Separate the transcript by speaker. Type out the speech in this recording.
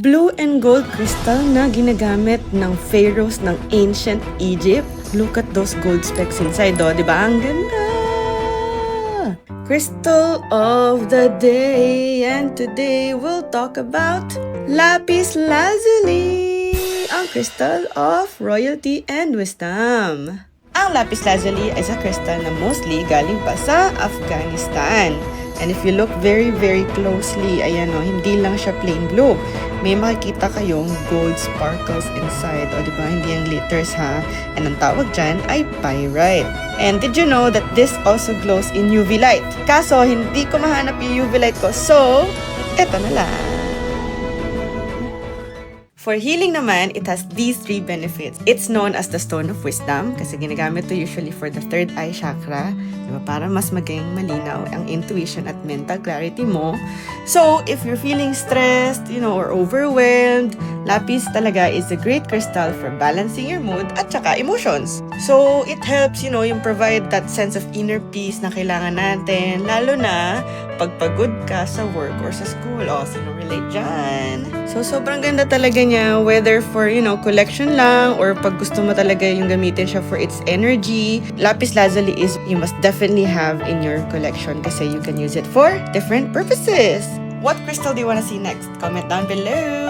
Speaker 1: Blue and gold crystal na ginagamit ng pharaohs ng ancient Egypt. Look at those gold specks inside, oh. Diba? Ang ganda! Crystal of the day. And today we'll talk about lapis lazuli, ang crystal of royalty and wisdom. Ang lapis lazuli is a crystal na mostly galing pa sa Afghanistan. And if you look very, very closely, ayan o, hindi lang siya plain blue. May makikita kayong gold sparkles inside. O, diba? Hindi yung glitters, ha? And ang tawag dyan ay pyrite. And did you know that this also glows in UV light? Kaso, hindi ko mahanap yung UV light ko. So, eto na lang. For healing naman, it has these 3 benefits. It's known as the Stone of Wisdom kasi ginagamit to usually for the third eye chakra, diba? Para mas maging malinaw ang intuition at mental clarity mo. So, if you're feeling stressed, or overwhelmed, lapis talaga is a great crystal for balancing your mood at saka emotions. So, it helps, yung provide that sense of inner peace na kailangan natin, lalo na pag pagod ka sa work or sa school. O, sino relate dyan? So, sobrang ganda talaga niya, whether for, collection lang or pag gusto mo talaga yung gamitin siya for its energy. Lapis lazuli is you must definitely have in your collection kasi you can use it for different purposes. What crystal do you want to see next? Comment down below.